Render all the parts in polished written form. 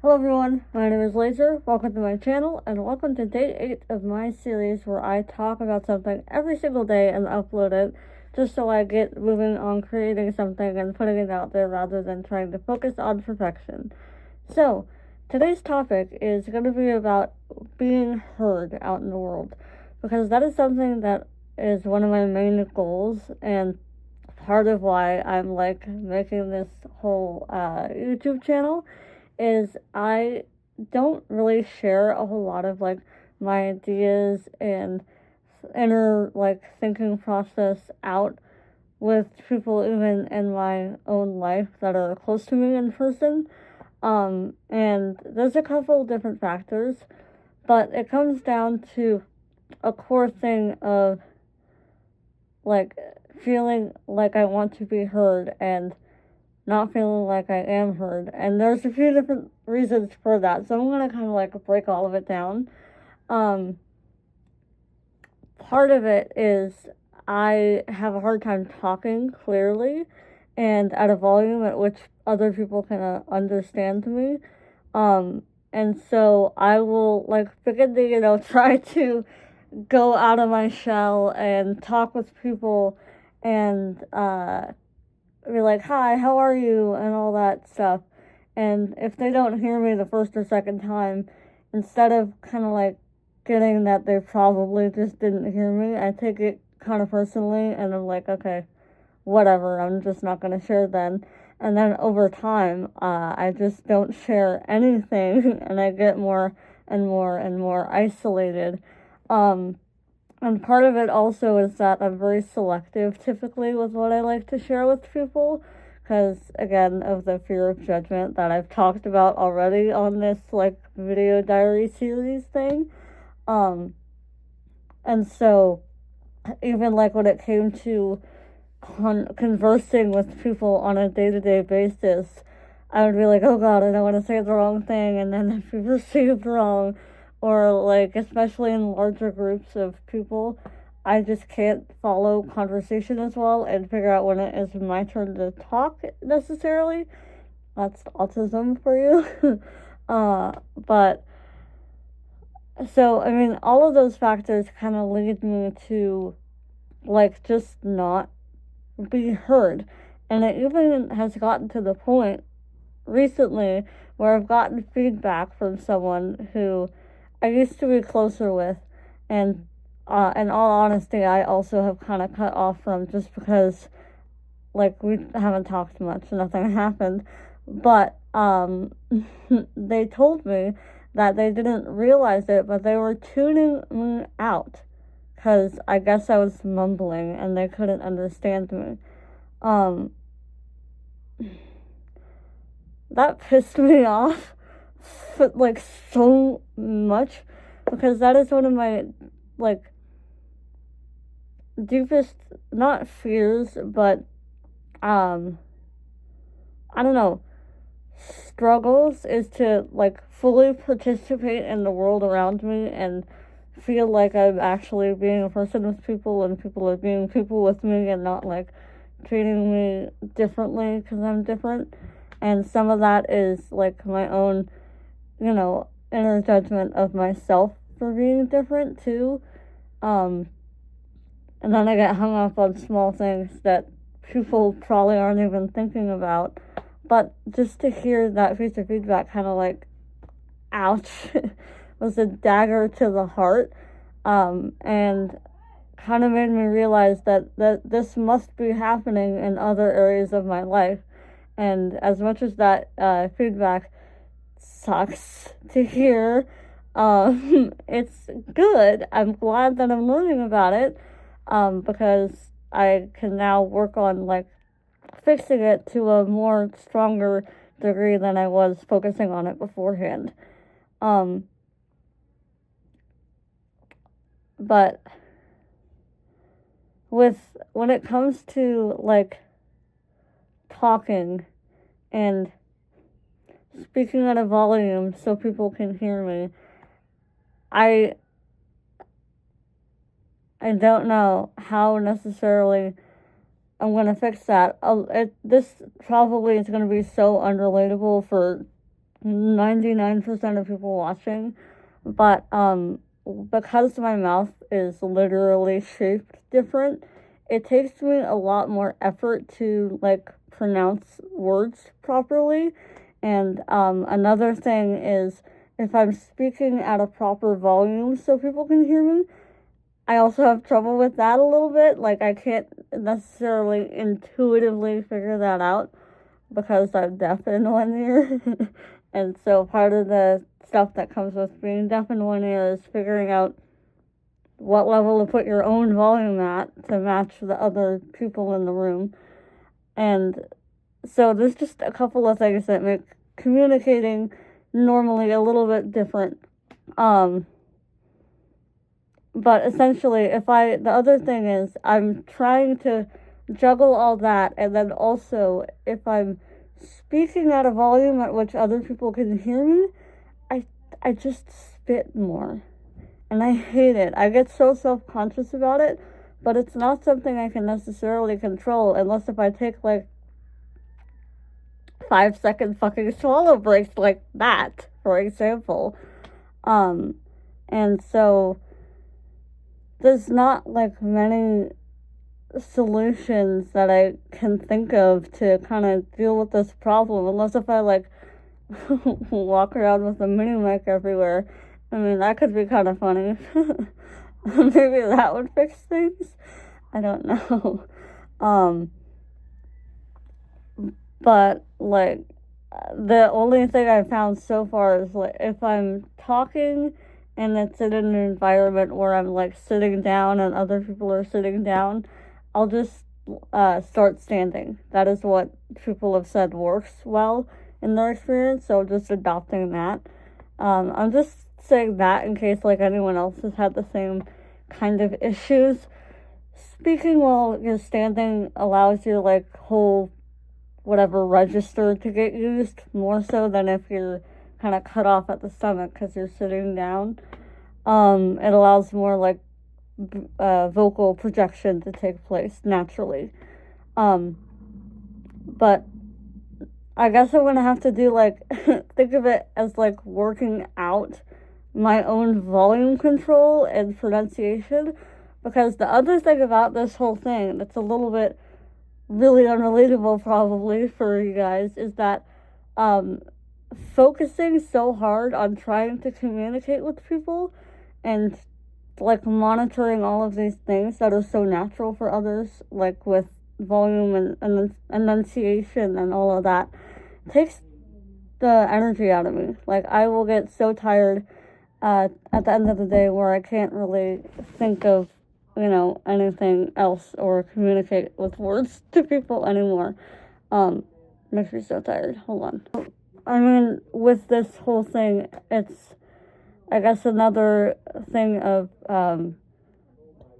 Hello everyone, my name is Laser, welcome to my channel, and welcome to day 8 of my series where I talk about something every single day and upload it, just so I get moving on creating something and putting it out there rather than trying to focus on perfection. So, today's topic is going to be about being heard out in the world, because that is something that is one of my main goals, and part of why I'm making this whole YouTube channel is I don't really share a whole lot of my ideas and inner thinking process out with people even in my own life that are close to me in person. And there's a couple different factors, but it comes down to a core thing of like feeling like I want to be heard and not feeling like I am heard. And there's a few different reasons for that. So I'm going to kind of break all of it down. Part of it is I have a hard time talking clearly and at a volume at which other people can understand me. And so I will begin to, try to go out of my shell and talk with people and, be like, hi, how are you, and all that stuff. And if they don't hear me the first or second time, instead of kind of getting that they probably just didn't hear me, I take it kind of personally, and I'm like, okay, whatever, I'm just not going to share then. And then over time, I just don't share anything, and I get more and more and more isolated. And part of it also is that I'm very selective typically with what I like to share with people, because again, of the fear of judgment that I've talked about already on this video diary series thing. And so even when it came to conversing with people on a day-to-day basis, I would be like, oh god, I don't want to say the wrong thing and then be perceived wrong. Or especially in larger groups of people, I just can't follow conversation as well and figure out when it is my turn to talk necessarily. That's autism for you. But so I mean, all of those factors kind of lead me to just not be heard. And it even has gotten to the point recently where I've gotten feedback from someone who I used to be closer with, and in all honesty, I also have kind of cut off from, just because we haven't talked much, nothing happened. But they told me that they didn't realize it, but they were tuning me out because I guess I was mumbling and they couldn't understand me. That pissed me off so much, because that is one of my deepest, not fears, but I don't know, struggles, is to fully participate in the world around me and feel like I'm actually being a person with people and people are being people with me and not treating me differently because I'm different. And some of that is my own, inner judgment of myself for being different too. And then I get hung up on small things that people probably aren't even thinking about. But just to hear that piece of feedback kind of ouch, was a dagger to the heart. And kind of made me realize that this must be happening in other areas of my life. And as much as that feedback sucks to hear, it's good. I'm glad that I'm learning about it, because I can now work on fixing it to a more stronger degree than I was focusing on it beforehand. But when it comes to talking and speaking at a volume so people can hear me, I don't know how necessarily I'm going to fix that. This probably is going to be so unrelatable for 99% of people watching, but because my mouth is literally shaped different, it takes me a lot more effort to like pronounce words properly. And another thing is, if I'm speaking at a proper volume so people can hear me, I also have trouble with that a little bit. Like, I can't necessarily intuitively figure that out because I'm deaf in one ear. And so part of the stuff that comes with being deaf in one ear is figuring out what level to put your own volume at to match the other people in the room. And so there's just a couple of things that make communicating normally a little bit different. But essentially, the other thing is, I'm trying to juggle all that, and then also, if I'm speaking at a volume at which other people can hear me, I just spit more. And I hate it. I get so self-conscious about it, but it's not something I can necessarily control unless if I take like 5-second fucking swallow breaks like that, for example. And so there's not like many solutions that I can think of to kind of deal with this problem, unless if I like walk around with a mini mic everywhere. I mean, that could be kind of funny. Maybe that would fix things. I don't know. But like, the only thing I've found so far is like, if I'm talking and it's in an environment where I'm like sitting down and other people are sitting down, I'll just start standing. That is what people have said works well in their experience, so just adopting that. I'm just saying that in case like anyone else has had the same kind of issues. Speaking while you're standing allows your like whole whatever register to get used more so than if you're kind of cut off at the stomach because you're sitting down. It allows more like vocal projection to take place naturally. But I guess I'm gonna have to do like think of it as like working out my own volume control and pronunciation, because the other thing about this whole thing that's a little bit really unrelatable probably for you guys is that focusing so hard on trying to communicate with people and like monitoring all of these things that are so natural for others, like with volume and enunciation and all of that, takes the energy out of me. Like, I will get so tired at the end of the day where I can't really think of, anything else or communicate with words to people anymore. Makes me so tired. Hold on. I mean, with this whole thing, it's, I guess, another thing of,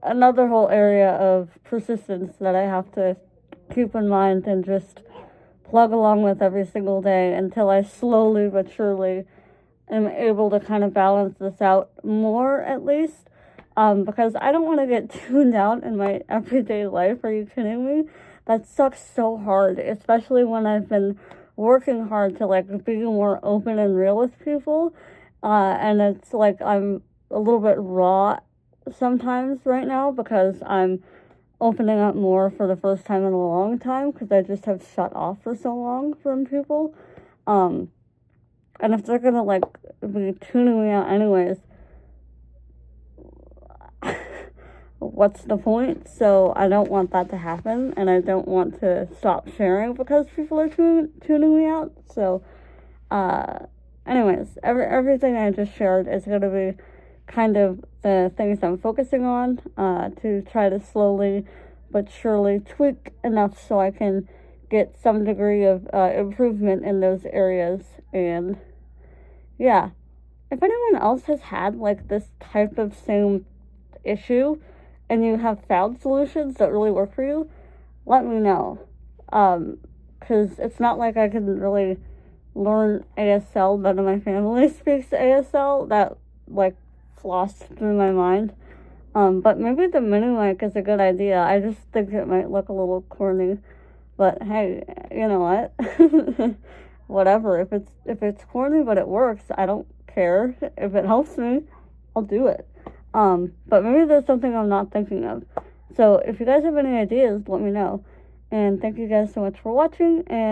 another whole area of persistence that I have to keep in mind and just plug along with every single day until I slowly but surely am able to kind of balance this out more, at least. Because I don't want to get tuned out in my everyday life. Are you kidding me? That sucks so hard, especially when I've been working hard to like be more open and real with people. And it's like I'm a little bit raw sometimes right now because I'm opening up more for the first time in a long time because I just have shut off for so long from people. And if they're gonna like be tuning me out anyways, what's the point? So I don't want that to happen, and I don't want to stop sharing because people are tuning me out. So, anyways, everything I just shared is going to be kind of the things I'm focusing on to try to slowly but surely tweak enough so I can get some degree of improvement in those areas. And yeah, if anyone else has had like this type of same issue and you have found solutions that really work for you, let me know. Because it's not like I can really learn ASL. None of my family speaks ASL. That like flossed through my mind. But maybe the mini mic is a good idea. I just think it might look a little corny. But hey, you know what? whatever. If it's corny but it works, I don't care. If it helps me, I'll do it. But maybe there's something I'm not thinking of. So if you guys have any ideas, let me know. And thank you guys so much for watching, and